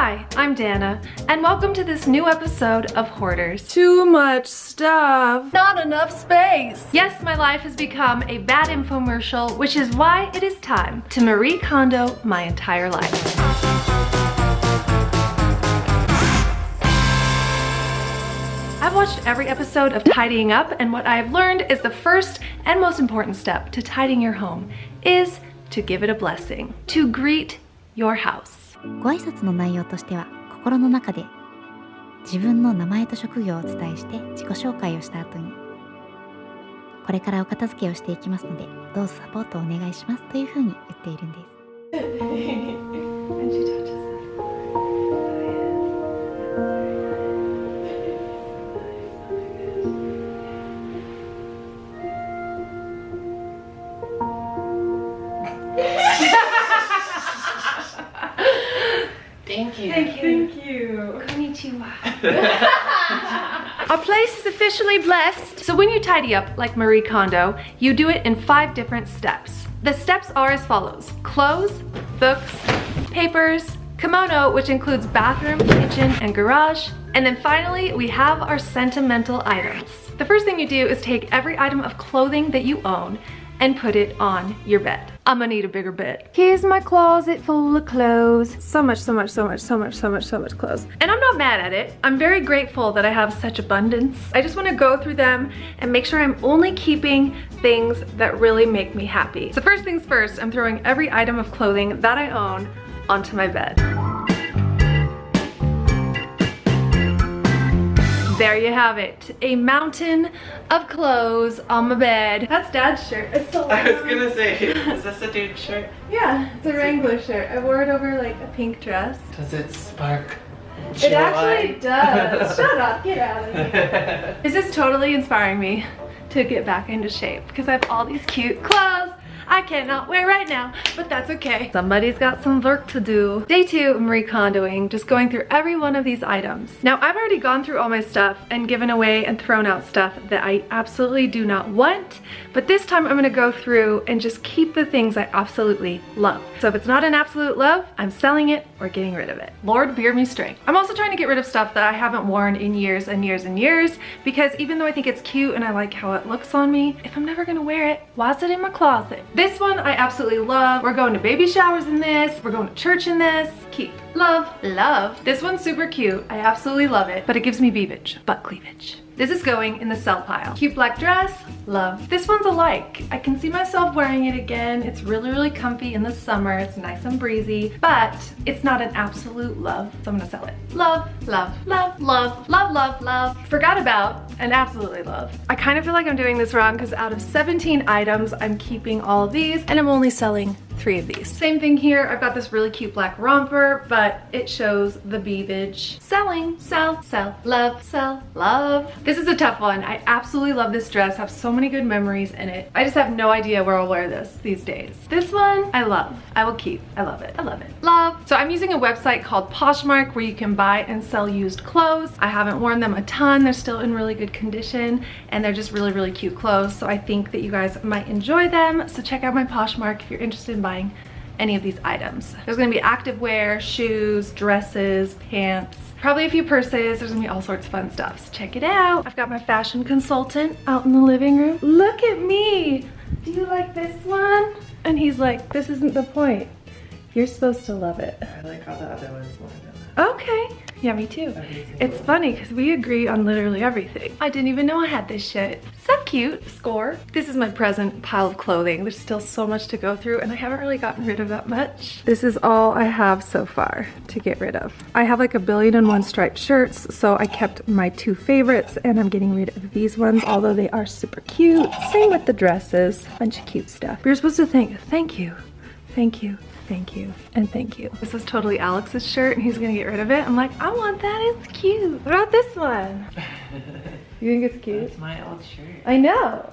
Hi, I'm Dana, and welcome to this new episode of Hoarders. Too much stuff. Not enough space. Yes, my life has become a bad infomercial, which is why it is time to Marie Kondo my entire life. I've watched every episode of Tidying Up, and what I have learned is the first and most important step to tidying your home is to give it a blessing, to greet your house. ご挨拶の内容としては、心の中で自分の名前と職業をお伝えして自己紹介をした後に、これからお片付けをしていきますので、どうぞサポートをお願いしますというふうに言っているんです。Thank you. Thank you. Konnichiwa. Our place is officially blessed. So when you tidy up like Marie Kondo, you do it in 5 different steps. The steps are as follows: clothes, books, papers, kimono, which includes bathroom, kitchen, and garage. And then finally, we have our sentimental items. The first thing you do is take every item of clothing that you own and put it on your bed. I'm gonna need a bigger bed. Here's my closet full of clothes. So much clothes. And I'm not mad at it. I'm very grateful that I have such abundance. I just wanna go through them and make sure I'm only keeping things that really make me happy. So first things first, I'm throwing every item of clothing that I own onto my bed. There you have it, a mountain of clothes on my bed. That's Dad's shirt. It's so I was gonna say, is this a dude's shirt? Yeah, it's a Wrangler shirt. I wore it over like a pink dress. Does it spark? It actually does. Shut up, get out of here. This is totally inspiring me to get back into shape because I have all these cute clothes I cannot wear right now, but that's okay. Somebody's got some work to do. Day 2 of Marie Kondoing, just going through every one of these items. Now, I've already gone through all my stuff and given away and thrown out stuff that I absolutely do not want, but this time I'm gonna go through and just keep the things I absolutely love. So if it's not an absolute love, I'm selling it or getting rid of it. Lord bear me strength. I'm also trying to get rid of stuff that I haven't worn in years and years and years, because even though I think it's cute and I like how it looks on me, if I'm never gonna wear it, why is it in my closet? This one I absolutely love. We're going to baby showers in this. We're going to church in this. Keep. Love. Love. This one's super cute. I absolutely love it, but it gives me beavage, butt cleavage. This is going in the sell pile. Cute black dress, love. This one's a like. I can see myself wearing it again. It's really, really comfy in the summer. It's nice and breezy, but it's not an absolute love, so I'm gonna sell it. Love, love, love, love, love, love, love. Forgot about and absolutely love. I kind of feel like I'm doing this wrong because out of 17 items, I'm keeping all of these and I'm only selling 3 of these. Same thing here. I've got this really cute black romper, but it shows the beavage. Selling, sell, sell, love, sell, love. This is a tough one. I absolutely love this dress. I have so many good memories in it. I just have no idea where I'll wear this these days. This one, I love. I will keep. I love it. I love it. Love. So I'm using a website called Poshmark where you can buy and sell used clothes. I haven't worn them a ton. They're still in really good condition and they're just really, really cute clothes. So I think that you guys might enjoy them. So check out my Poshmark if you're interested in buying any of these items. There's gonna be activewear, shoes, dresses, pants, probably a few purses. There's gonna be all sorts of fun stuff. So check it out. I've got my fashion consultant out in the living room. Look at me. Do you like this one? And he's like, this isn't the point. You're supposed to love it. I like how the other one's more than that. Okay. Yeah, me too. It's funny because we agree on literally everything. I didn't even know I had this shit. So cute. Score. This is my present pile of clothing. There's still so much to go through and I haven't really gotten rid of that much. This is all I have so far to get rid of. I have like 1,000,001 striped shirts, so I kept my 2 favorites and I'm getting rid of these ones, although they are super cute. Same with the dresses. Bunch of cute stuff. We were supposed to thank you, thank you, thank you, and thank you. This was totally Alex's shirt and he's gonna get rid of it. I'm like, I want that, it's cute. What about this one? You think it's cute? It's my old shirt. I know.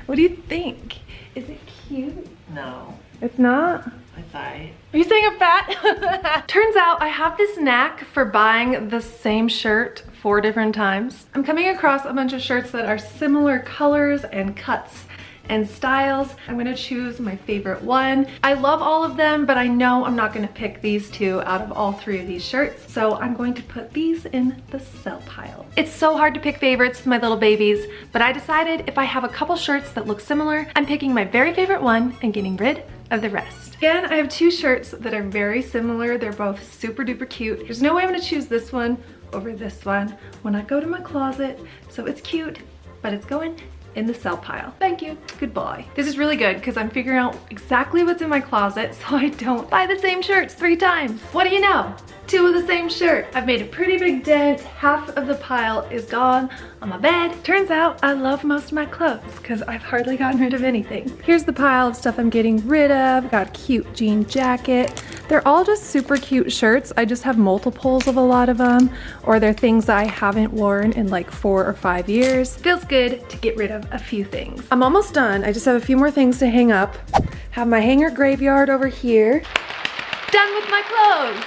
What do you think? Is it cute? No. It's not? It's alright. Are you saying I'm fat? Turns out I have this knack for buying the same shirt 4 different times. I'm coming across a bunch of shirts that are similar colors and cuts and styles. I'm gonna choose my favorite one. I love all of them, but I know I'm not gonna pick these two out of all three of these shirts, so I'm going to put these in the sell pile. It's so hard to pick favorites with my little babies, but I decided if I have a couple shirts that look similar, I'm picking my very favorite one and getting rid of the rest. Again, I have two shirts that are very similar. They're both super duper cute. There's no way I'm gonna choose this one over this one when I go to my closet, so it's cute, but it's going in the sell pile. Thank you, goodbye. This is really good because I'm figuring out exactly what's in my closet so I don't buy the same shirts 3 times. What do you know? 2 of the same shirt. I've made a pretty big dent. Half of the pile is gone on my bed. Turns out I love most of my clothes because I've hardly gotten rid of anything. Here's the pile of stuff I'm getting rid of. Got a cute jean jacket. They're all just super cute shirts. I just have multiples of a lot of them, or they're things I haven't worn in like 4 or 5 years. Feels good to get rid of a few things. I'm almost done. I just have a few more things to hang up. Have my hanger graveyard over here. Done with my clothes.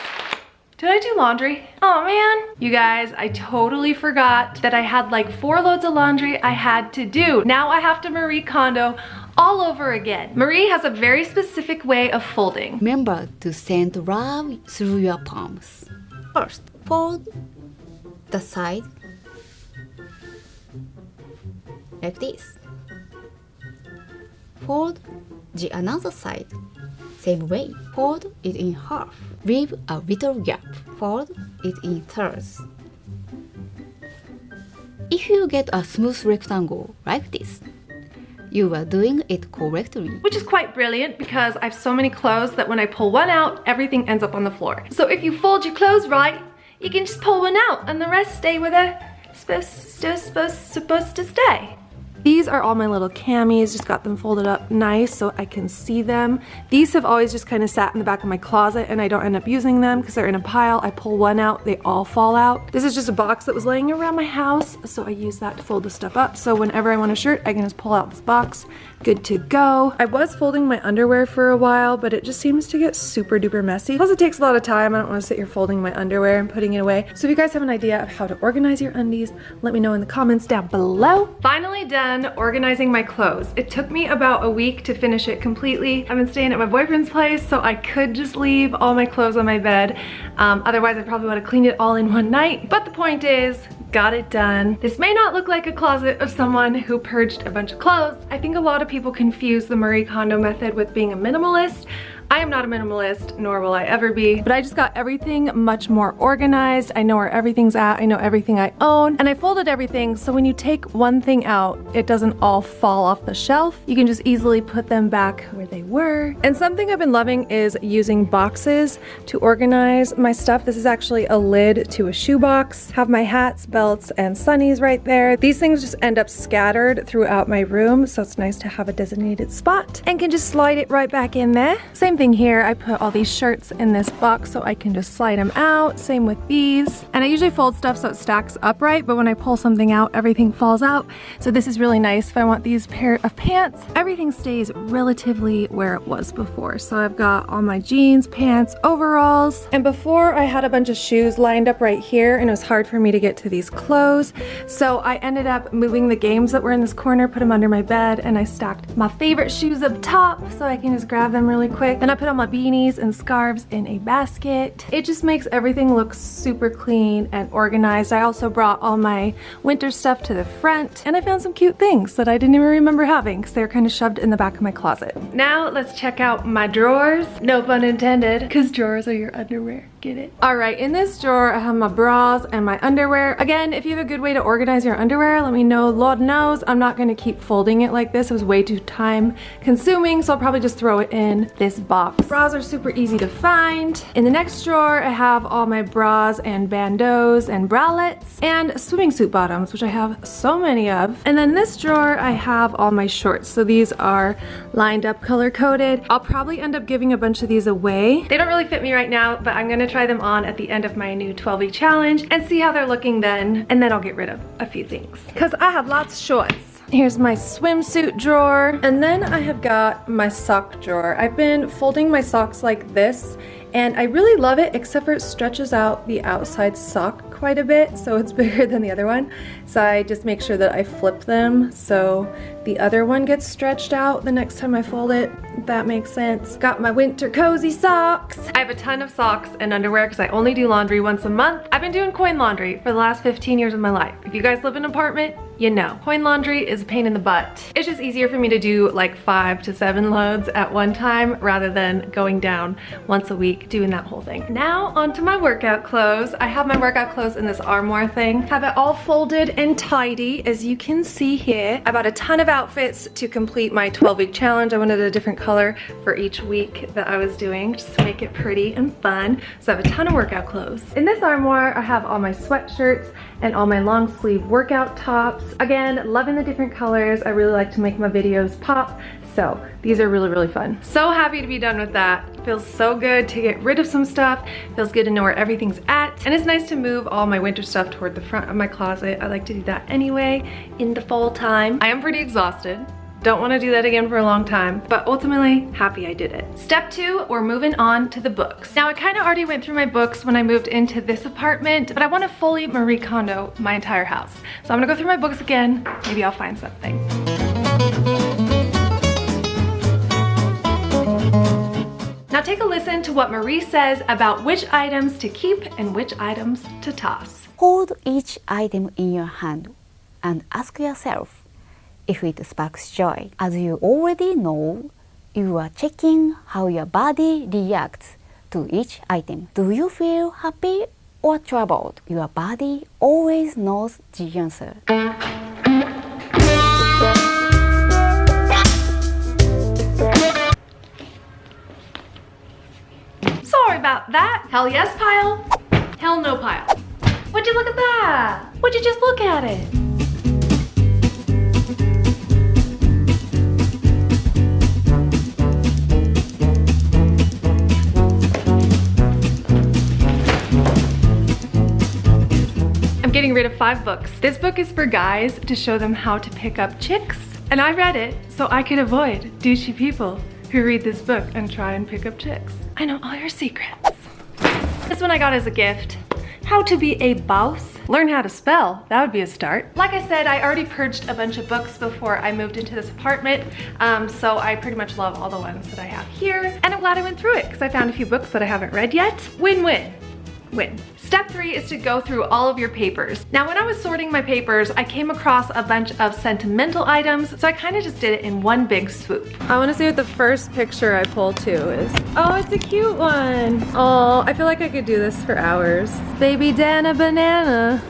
Did I do laundry? Oh man. You guys, I totally forgot that I had like 4 loads of laundry I had to do. Now I have to Marie Kondo all over again. Marie has a very specific way of folding. Remember to send love through your palms. First, fold the side like this. Fold the another side. Same way. Fold it in half. Leave a little gap. Fold it in thirds. If you get a smooth rectangle like this, you are doing it correctly. Which is quite brilliant because I have so many clothes that when I pull one out, everything ends up on the floor. So if you fold your clothes right, you can just pull one out and the rest stay where they're supposed to stay. These are all my little camis, just got them folded up nice so I can see them. These have always just kind of sat in the back of my closet and I don't end up using them because they're in a pile. I pull one out, they all fall out. This is just a box that was laying around my house, so I use that to fold the stuff up. So whenever I want a shirt, I can just pull out this box. Good to go. I was folding my underwear for a while, but it just seems to get super duper messy. Plus it takes a lot of time. I don't want to sit here folding my underwear and putting it away. So if you guys have an idea of how to organize your undies, let me know in the comments down below. Finally done organizing my clothes. It took me about a week to finish it completely. I've been staying at my boyfriend's place, so I could just leave all my clothes on my bed. Otherwise I probably would have cleaned it all in one night. But the point is, got it done. This may not look like a closet of someone who purged a bunch of clothes. I think a lot of people confuse the Marie Kondo method with being a minimalist. I am not a minimalist, nor will I ever be, but I just got everything much more organized. I know where everything's at, I know everything I own, and I folded everything so when you take one thing out, it doesn't all fall off the shelf. You can just easily put them back where they were. And something I've been loving is using boxes to organize my stuff. This is actually a lid to a shoebox. Have my hats, belts, and sunnies right there. These things just end up scattered throughout my room, so it's nice to have a designated spot and can just slide it right back in there. Same thing here, I put all these shirts in this box so I can just slide them out. Same with these. And I usually fold stuff so it stacks upright, but when I pull something out, everything falls out. So this is really nice. If I want these pair of pants, everything stays relatively where it was before. So I've got all my jeans, pants, overalls. And before I had a bunch of shoes lined up right here and it was hard for me to get to these clothes. So I ended up moving the games that were in this corner, put them under my bed, and I stacked my favorite shoes up top so I can just grab them really quick. Then I put all my beanies and scarves in a basket. It just makes everything look super clean and organized. I also brought all my winter stuff to the front, and I found some cute things that I didn't even remember having because they were kind of shoved in the back of my closet. Now let's check out my drawers. No pun intended, because drawers are your underwear. Get it? All right, in this drawer I have my bras and my underwear. Again, if you have a good way to organize your underwear, let me know. Lord knows I'm not gonna keep folding it like this. It was way too time consuming, so I'll probably just throw it in this box. Bras are super easy to find. In the next drawer, I have all my bras and bandeaus and bralettes and swimming suit bottoms, which I have so many of. And then in this drawer, I have all my shorts. So these are lined up, color coded. I'll probably end up giving a bunch of these away. They don't really fit me right now, but I'm gonna try them on at the end of my new 12-week challenge and see how they're looking then, and then I'll get rid of a few things because I have lots of shorts. Here's my swimsuit drawer, and then I have got my sock drawer. I've been folding my socks like this, and I really love it except for it stretches out the outside sock quite a bit, so it's bigger than the other one. So I just make sure that I flip them so the other one gets stretched out the next time I fold it, if that makes sense. Got my winter cozy socks. I have a ton of socks and underwear because I only do laundry once a month. I've been doing coin laundry for the last 15 years of my life. If you guys live in an apartment, you know. Coin laundry is a pain in the butt. It's just easier for me to do like 5 to 7 loads at one time rather than going down once a week doing that whole thing. Now onto my workout clothes. I have my workout clothes in this armoire thing. Have it all folded and tidy as you can see here. I bought a ton of outfits to complete my 12-week challenge. I wanted a different color for each week that I was doing just to make it pretty and fun. So I have a ton of workout clothes. In this armoire, I have all my sweatshirts and all my long sleeve workout tops. Again, loving the different colors. I really like to make my videos pop. So these are really, really fun. So happy to be done with that. Feels so good to get rid of some stuff. Feels good to know where everything's at. And it's nice to move all my winter stuff toward the front of my closet. I like to do that anyway in the fall time. I am pretty exhausted. Don't want to do that again for a long time, but ultimately happy I did it. Step 2, we're moving on to the books. Now I kind of already went through my books when I moved into this apartment, but I want to fully Marie Kondo my entire house. So I'm gonna go through my books again. Maybe I'll find something. Now take a listen to what Marie says about which items to keep and which items to toss. Hold each item in your hand and ask yourself if it sparks joy. As you already know, you are checking how your body reacts to each item. Do you feel happy or troubled? Your body always knows the answer. Sorry about that. Hell yes pile, hell no pile. Would you look at that? Would you just look at it? I'm getting rid of 5 books. This book is for guys to show them how to pick up chicks. And I read it so I could avoid douchey people who read this book and try and pick up chicks. I know all your secrets. This one I got as a gift. How to be a boss. Learn how to spell. That would be a start. Like I said, I already purged a bunch of books before I moved into this apartment. So I pretty much love all the ones that I have here. And I'm glad I went through it because I found a few books that I haven't read yet. Win-win. Win. Step 3 is to go through all of your papers. Now when I was sorting my papers, I came across a bunch of sentimental items, so I kind of just did it in one big swoop. I want to see what the first picture I pull to is. Oh, it's a cute one. Oh, I feel like I could do this for hours. Baby Dana Banana.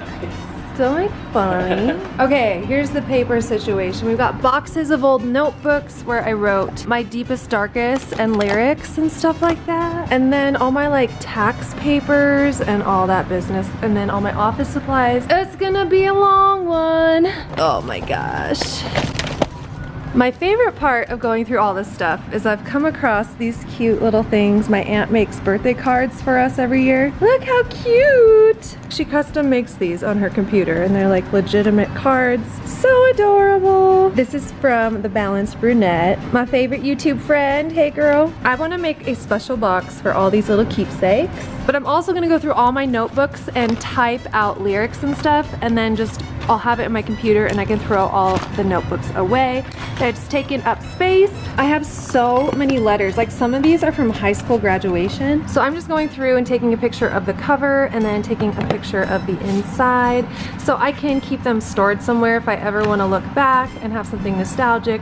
Don't make fun. Okay, here's the paper situation. We've got boxes of old notebooks where I wrote my deepest, darkest and lyrics and stuff like that. And then all my like tax papers and all that business. And then all my office supplies. It's gonna be a long one. Oh my gosh. My favorite part of going through all this stuff is I've come across these cute little things. My aunt makes birthday cards for us every year. Look how cute! She custom makes these on her computer and they're like legitimate cards. So adorable! This is from the Balanced Brunette, my favorite YouTube friend. Hey girl. I want to make a special box for all these little keepsakes, but I'm also going to go through all my notebooks and type out lyrics and stuff, and then just I'll have it in my computer and I can throw all the notebooks away. It's taken up space. I have so many letters. Like some of these are from high school graduation. So I'm just going through and taking a picture of the cover and then taking a picture of the inside so I can keep them stored somewhere if I ever want to look back and have something nostalgic.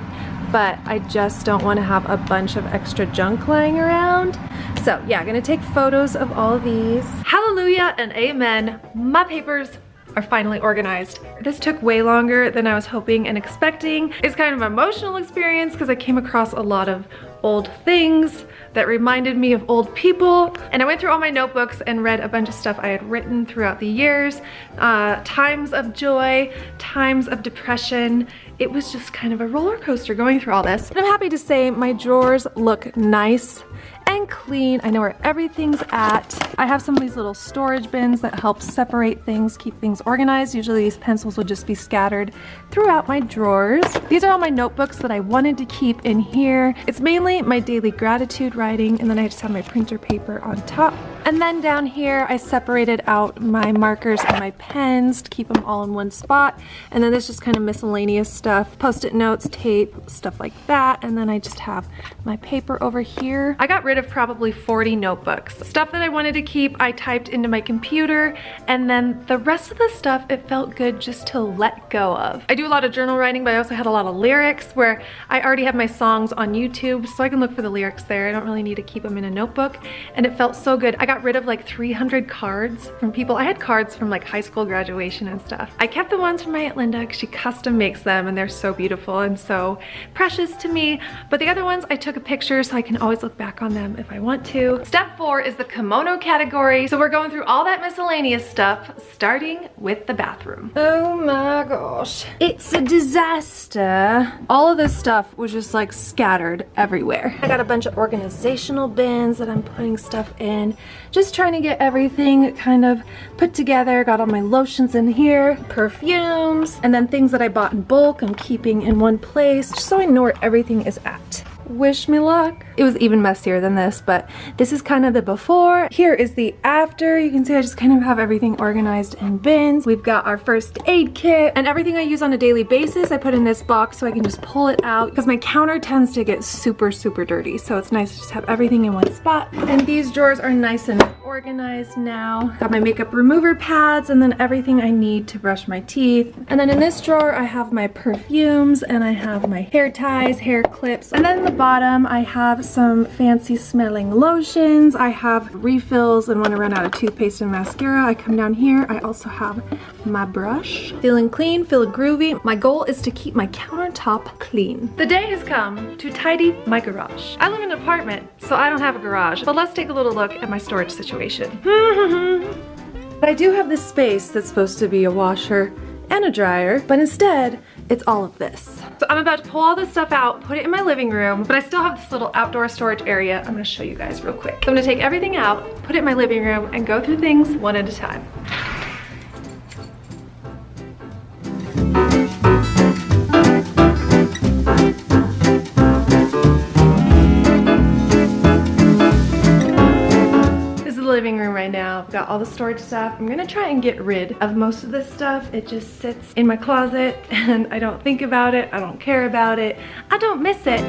But I just don't want to have a bunch of extra junk lying around. So yeah, I'm gonna take photos of all of these. Hallelujah and amen. My papers are finally organized. This took way longer than I was hoping and expecting. It's kind of an emotional experience because I came across a lot of old things that reminded me of old people. And I went through all my notebooks and read a bunch of stuff I had written throughout the years. Times of joy, times of depression. It was just kind of a roller coaster going through all this. But I'm happy to say my drawers look nice and clean. I know where everything's at. I have some of these little storage bins that help separate things, keep things organized. Usually these pencils will just be scattered throughout my drawers. These are all my notebooks that I wanted to keep in here. It's mainly my daily gratitude writing, and then I just have my printer paper on top. And then down here, I separated out my markers and my pens to keep them all in one spot. And then there's just kind of miscellaneous stuff, post-it notes, tape, stuff like that. And then I just have my paper over here. I got rid of probably 40 notebooks. Stuff that I wanted to keep, I typed into my computer. And then the rest of the stuff, it felt good just to let go of. I do a lot of journal writing, but I also had a lot of lyrics where I already have my songs on YouTube, so I can look for the lyrics there. I don't really need to keep them in a notebook. And it felt so good. I got rid of like 300 cards from people. I had cards from like high school graduation and stuff. I kept the ones from my Aunt Linda because she custom makes them and they're so beautiful and so precious to me. But the other ones, I took a picture so I can always look back on them if I want to. Step 4 is the kimono category. So we're going through all that miscellaneous stuff, starting with the bathroom. Oh my gosh. It's a disaster. All of this stuff was just like scattered everywhere. I got a bunch of organizational bins that I'm putting stuff in. Just trying to get everything kind of put together. Got all my lotions in here, perfumes, and then things that I bought in bulk I'm keeping in one place just so I know where everything is at. Wish me luck. It was even messier than this, but this is kind of the before. Here is the after. You can see I just kind of have everything organized in bins. We've got our first aid kit and everything I use on a daily basis I put in this box so I can just pull it out because my counter tends to get super dirty, so it's nice to just have everything in one spot. And these drawers are nice and organized now. Got my makeup remover pads and then everything I need to brush my teeth. And then in this drawer I have my perfumes and I have my hair ties, hair clips, and then in the bottom I have some fancy smelling lotions. I have refills and when I run out of toothpaste and mascara I come down here. I also have my brush. Feeling clean, feeling groovy. My goal is to keep my countertop clean. The day has come to tidy my garage. I live in an apartment, so I don't have a garage, but let's take a little look at my storage situation. I do have this space that's supposed to be a washer and a dryer, but instead it's all of this. So I'm about to pull all this stuff out, put it in my living room, but I still have this little outdoor storage area. I'm gonna show you guys real quick. So I'm gonna take everything out, put it in my living room, and go through things one at a time. Living room right now. I've got all the storage stuff. I'm gonna try and get rid of most of this stuff. It just sits in my closet and I don't think about it. I don't care about it. I don't miss it.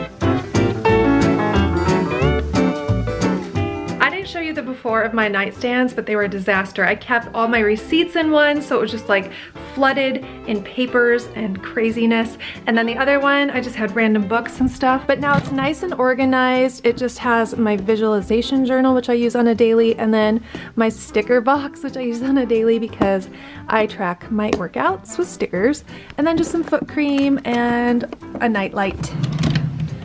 I didn't show you the before of my nightstands, but they were a disaster. I kept all my receipts in one, so it was just like flooded in papers and craziness. And then the other one, I just had random books and stuff. But now it's nice and organized. It just has my visualization journal, which I use on a daily, and then my sticker box, which I use on a daily because I track my workouts with stickers. And then just some foot cream and a nightlight.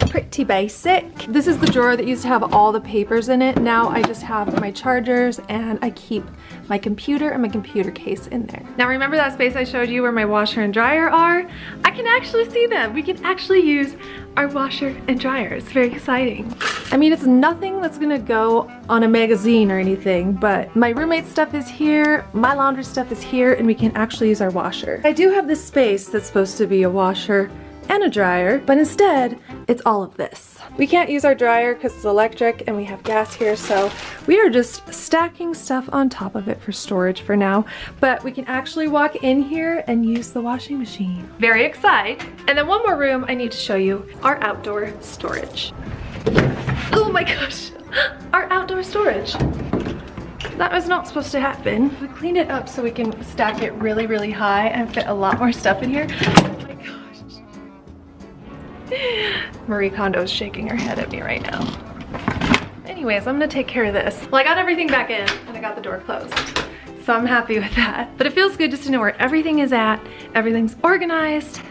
Pretty basic. This is the drawer that used to have all the papers in it. Now I just have my chargers and I keep my computer and my computer case in there. Now remember that space I showed you where my washer and dryer are? I can actually see them. We can actually use our washer and dryer. It's very exciting. I mean, it's nothing that's gonna go on a magazine or anything, but my roommate's stuff is here, my laundry stuff is here, and we can actually use our washer. I do have this space that's supposed to be a washer and a dryer, but instead it's all of this. We can't use our dryer because it's electric and we have gas here, so we are just stacking stuff on top of it for storage for now, but we can actually walk in here and use the washing machine. Very excited. And then one more room I need to show you, our outdoor storage. Oh my gosh, our outdoor storage. That was not supposed to happen. We cleaned it up so we can stack it really high and fit a lot more stuff in here. Oh my gosh. Marie Kondo is shaking her head at me right now. Anyways, I'm gonna take care of this. Well, I got everything back in and I got the door closed. So I'm happy with that. But it feels good just to know where everything is at. Everything's organized.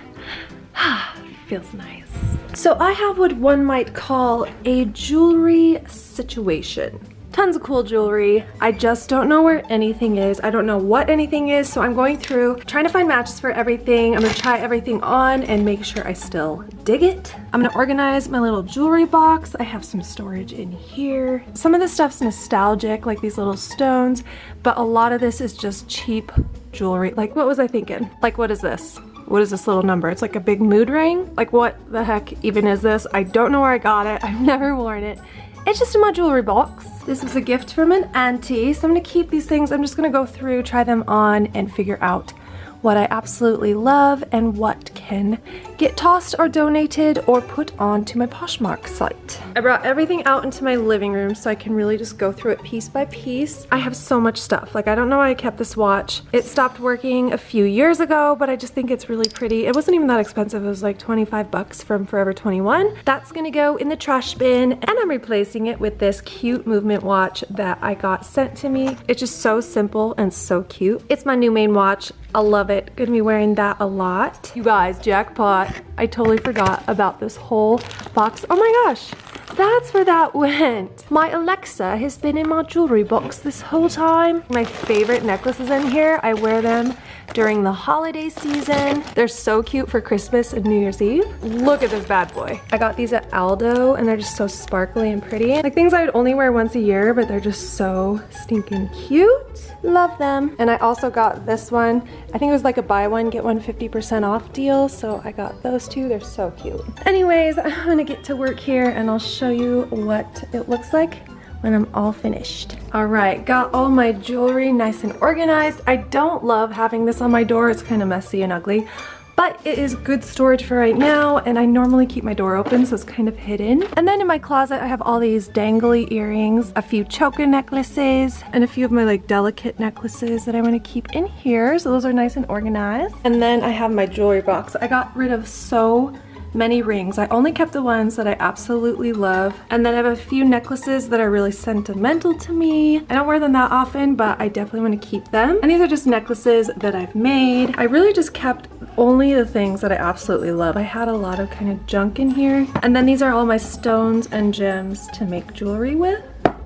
Feels nice. So I have what one might call a jewelry situation. Tons of cool jewelry. I just don't know where anything is. I don't know what anything is, so I'm going through trying to find matches for everything. I'm gonna try everything on and make sure I still dig it. I'm gonna organize my little jewelry box. I have some storage in here. Some of this stuff's nostalgic, like these little stones, but a lot of this is just cheap jewelry. Like, what was I thinking? Like, what is this? What is this little number? It's like a big mood ring? Like, what the heck even is this? I don't know where I got it. I've never worn it. It's just in my jewelry box. This was a gift from an auntie, so I'm gonna keep these things. I'm just gonna go through, try them on, and figure out what I absolutely love and what can get tossed or donated or put onto my Poshmark site. I brought everything out into my living room so I can really just go through it piece by piece. I have so much stuff. Like, I don't know why I kept this watch. It stopped working a few years ago, but I just think it's really pretty. It wasn't even that expensive. It was like 25 bucks from Forever 21. That's gonna go in the trash bin, and I'm replacing it with this cute movement watch that I got sent to me. It's just so simple and so cute. It's my new main watch. I love it. Gonna be wearing that a lot. You guys, jackpot. I totally forgot about this whole box. Oh my gosh, that's where that went. My Alexa has been in my jewelry box this whole time. My favorite necklaces in here. I wear them during the holiday season. They're so cute for Christmas and New Year's Eve. Look at this bad boy. I got these at Aldo and they're just so sparkly and pretty. Like things I would only wear once a year, but they're just so stinking cute. Love them. And I also got this one. I think it was like a buy one, get one 50% off deal. So I got those two. They're so cute. Anyways, I'm gonna get to work here and I'll show you what it looks like when I'm all finished. All right, got all my jewelry nice and organized. I don't love having this on my door. It's kind of messy and ugly, but it is good storage for right now, and I normally keep my door open, so it's kind of hidden. And then in my closet, I have all these dangly earrings, a few choker necklaces, and a few of my like delicate necklaces that I want to keep in here, so those are nice and organized. And then I have my jewelry box. I got rid of so many rings. I only kept the ones that I absolutely love. And then I have a few necklaces that are really sentimental to me. I don't wear them that often, but I definitely want to keep them. And these are just necklaces that I've made. I really just kept only the things that I absolutely love. I had a lot of kind of junk in here. And then these are all my stones and gems to make jewelry with.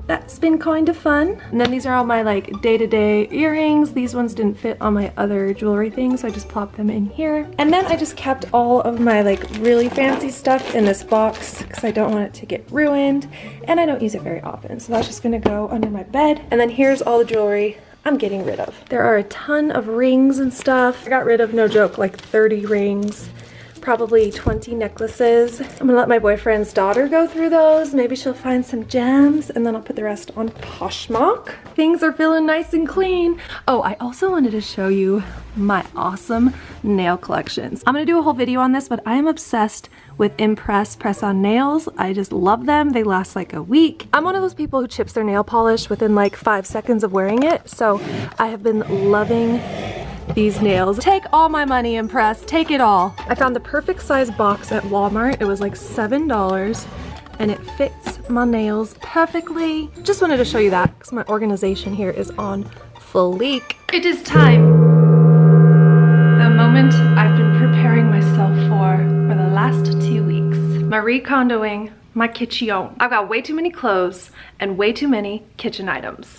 That's been kind of fun. And then these are all my like day-to-day earrings. These ones didn't fit on my other jewelry things, so I just plopped them in here. And then I just kept all of my like really fancy stuff in this box because I don't want it to get ruined and I don't use it very often. So that's just gonna go under my bed. And then here's all the jewelry I'm getting rid of. There are a ton of rings and stuff. I got rid of, no joke, like 30 rings. Probably 20 necklaces. I'm gonna let my boyfriend's daughter go through those. Maybe she'll find some gems and then I'll put the rest on Poshmark. Things are feeling nice and clean. Oh, I also wanted to show you my awesome nail collections. I'm gonna do a whole video on this, but I am obsessed with Impress press-on nails. I just love them. They last like a week. I'm one of those people who chips their nail polish within like 5 seconds of wearing it, so I have been loving these nails. Take all my money, Impress, take it all. I found the perfect size box at Walmart. It was like $7 and it fits my nails perfectly. Just wanted to show you that because my organization here is on fleek. It is time. The moment I've been preparing myself for the last 2 weeks. Marie Kondoing my kitchen. I've got way too many clothes and way too many kitchen items.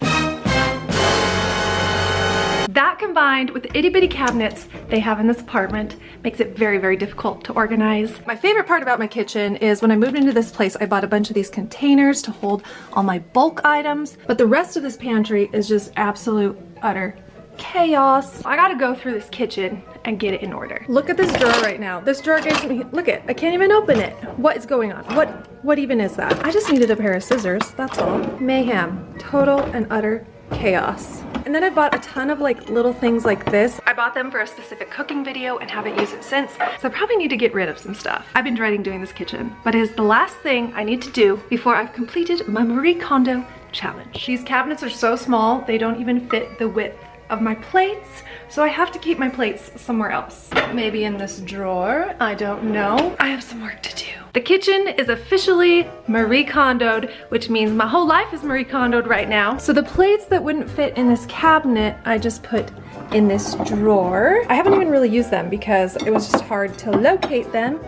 That combined with the itty bitty cabinets they have in this apartment makes it very, very difficult to organize. My favorite part about my kitchen is when I moved into this place, I bought a bunch of these containers to hold all my bulk items, but the rest of this pantry is just absolute, utter chaos. I gotta go through this kitchen and get it in order. Look at this drawer right now. This drawer gives me, look it, I can't even open it. What is going on? What even is that? I just needed a pair of scissors, that's all. Mayhem, total and utter chaos. And then I bought a ton of like little things like this. I bought them for a specific cooking video and haven't used it since, so I probably need to get rid of some stuff. I've been dreading doing this kitchen, but it is the last thing I need to do before I've completed my Marie Kondo challenge. These cabinets are so small, they don't even fit the width of my plates, so I have to keep my plates somewhere else. Maybe in this drawer, I don't know. I have some work to do. The kitchen is officially Marie Kondoed, which means my whole life is Marie Kondoed right now. So the plates that wouldn't fit in this cabinet, I just put in this drawer. I haven't even really used them because it was just hard to locate them.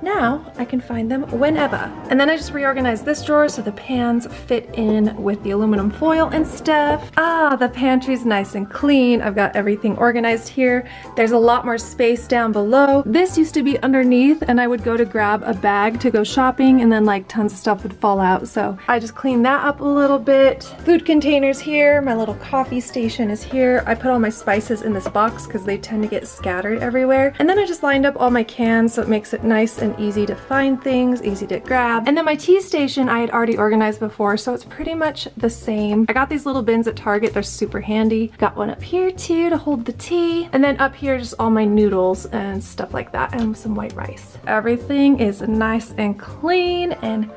Now I can find them whenever. And then I just reorganized this drawer so the pans fit in with the aluminum foil and stuff. Ah, the pantry's nice and clean. I've got everything organized here. There's a lot more space down below. This used to be underneath and I would go to grab a bag to go shopping and then like tons of stuff would fall out. So I just cleaned that up a little bit. Food containers here. My little coffee station is here. I put all my spices in this box because they tend to get scattered everywhere. And then I just lined up all my cans so it makes it nice and and easy to find things, easy to grab. And then my tea station I had already organized before, so it's pretty much the same. I got these little bins at Target, they're super handy. Got one up here too to hold the tea. And then up here just all my noodles and stuff like that, and some white rice. Everything is nice and clean and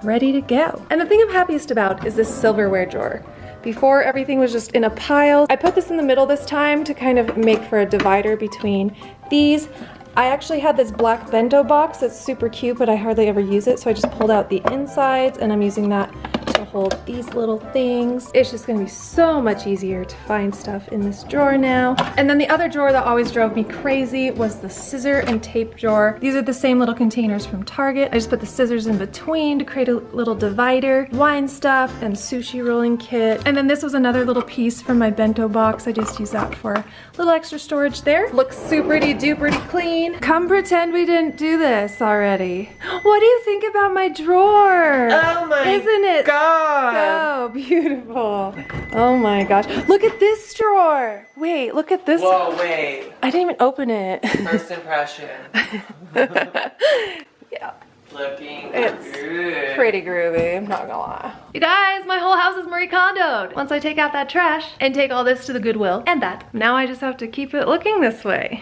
ready to go. And the thing I'm happiest about is this silverware drawer. Before, everything was just in a pile. I put this in the middle this time to kind of make for a divider between these. I actually had this black bento box that's super cute, but I hardly ever use it, so I just pulled out the insides and I'm using that to hold these little things. It's just gonna be so much easier to find stuff in this drawer now. And then the other drawer that always drove me crazy was the scissor and tape drawer. These are the same little containers from Target. I just put the scissors in between to create a little divider, wine stuff, and sushi rolling kit. And then this was another little piece from my bento box. I just use that for a little extra storage there. Looks super-y duper-y clean. Come pretend we didn't do this already. What do you think about my drawer? Oh my Isn't it God. so beautiful? Oh my gosh. Look at this drawer. Wait, look at this. Whoa, wait. I didn't even open it. First impression. Yeah. Looking It's good. pretty groovy, I'm not gonna lie. You guys, my whole house is Marie Kondo'd. Once I take out that trash and take all this to the Goodwill and that, now I just have to keep it looking this way.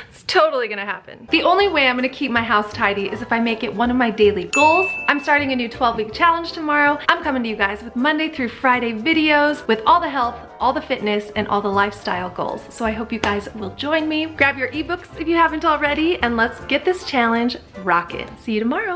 It's totally gonna happen. The only way I'm gonna keep my house tidy is if I make it one of my daily goals. I'm starting a new 12-week challenge tomorrow. I'm coming to you guys with Monday through Friday videos with all the health, all the fitness, and all the lifestyle goals. So I hope you guys will join me. Grab your ebooks if you haven't already, and let's get this challenge rocking. See you tomorrow.